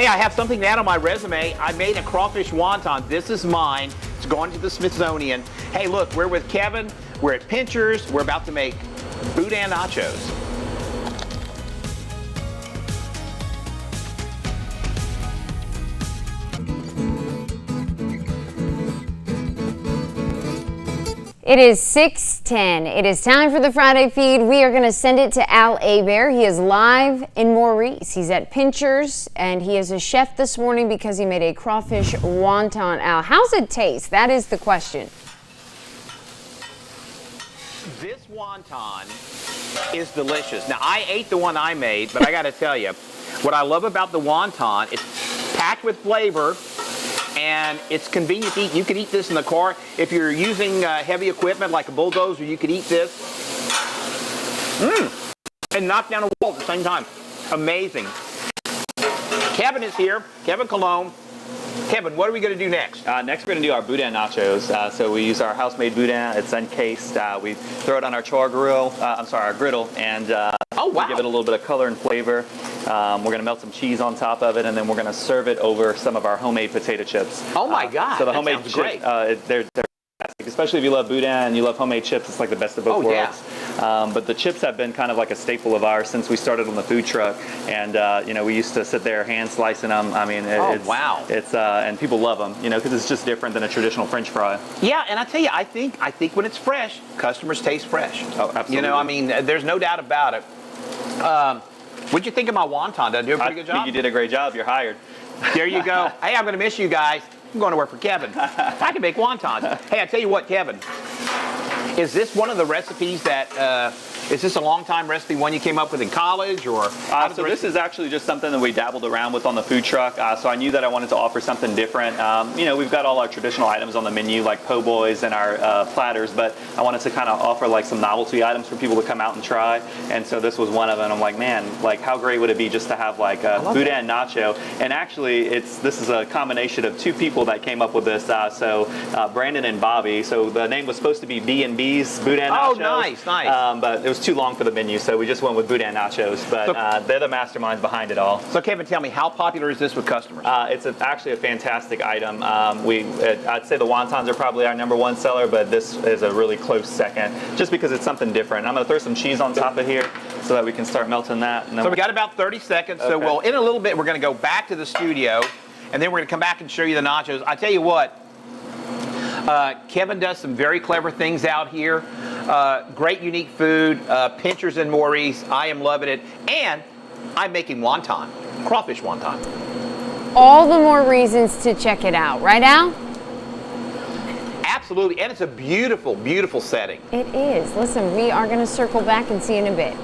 Hey, I have something to add on my resume. I made a crawfish wonton. This is mine. It's going to the Smithsonian. Hey, look, we're with Kevin. We're at Pinchers. We're about to make Boudin Nachos. It is 6:10. It is time for the Friday feed. We are going to send it to Al Abear. He is live in Maurice. He's at Pinchers, and he is a chef this morning because he made a crawfish wonton. Al, how's it taste? That is the question. This wonton is delicious. Now, I ate the one I made, but I got to tell you, what I love about the wonton, it's packed with flavor. And it's convenient to eat. You could eat this in the car. If you're using heavy equipment like a bulldozer, you could eat this. And knock down a wall at the same time. Amazing. Kevin is here. Kevin Colomb. Kevin, what are we going to do next? Next, we're going to do our Boudin Nachos. So we use our house-made Boudin. It's encased. We throw it on our char grill. Our griddle, and we give it a little bit of color and flavor. We're going to melt some cheese on top of it, and then we're going to serve it over some of our homemade potato chips. Oh my God! So the homemade chips, they're fantastic, especially if you love Boudin and you love homemade chips. It's like the best of both worlds. But the chips have been kind of like a staple of ours since we started on the food truck, and we used to sit there hand slicing them. I mean, it's and people love them, because it's just different than a traditional French fry. Yeah, and I tell you, I think when it's fresh, customers taste fresh. Oh, absolutely. There's no doubt about it. What'd you think of my wonton? Did I do a pretty good job? I think you did a great job. You're hired. There you go. Hey, I'm going to miss you guys. I'm going to work for Kevin. I can make wontons. Hey, I tell you what, Kevin. Is this one of the recipes that, is this a long-time recipe, one you came up with in college, or? So this is actually just something that we dabbled around with on the food truck. So I knew that I wanted to offer something different. We've got all our traditional items on the menu, like po' boys and our platters, but I wanted to kind of offer like some novelty items for people to come out and try. And so this was one of them. I'm like, man, like how great would it be just to have like a Boudin nacho? And actually, this is a combination of two people that came up with this. Brandon and Bobby. So the name was supposed to be B&B's Boudin Nachos. Oh, nice. But it was too long for the menu, so we just went with Boudin Nachos. But they're the masterminds behind it all. So Kevin, tell me, how popular is this with customers? It's actually a fantastic item. I'd say the wontons are probably our #1 seller, but this is a really close second, just because it's something different. I'm going to throw some cheese on top of here so that we can start melting that. And then so we got about 30 seconds. Okay. So in a little bit, we're going to go back to the studio, and then we're going to come back and show you the nachos. I tell you what, Kevin does some very clever things out here. Great, unique food. Pinchers in Maurice. I am loving it. And I'm making wonton, crawfish wonton. All the more reasons to check it out, right, Al? Absolutely. And it's a beautiful, beautiful setting. It is. Listen, we are going to circle back and see you in a bit.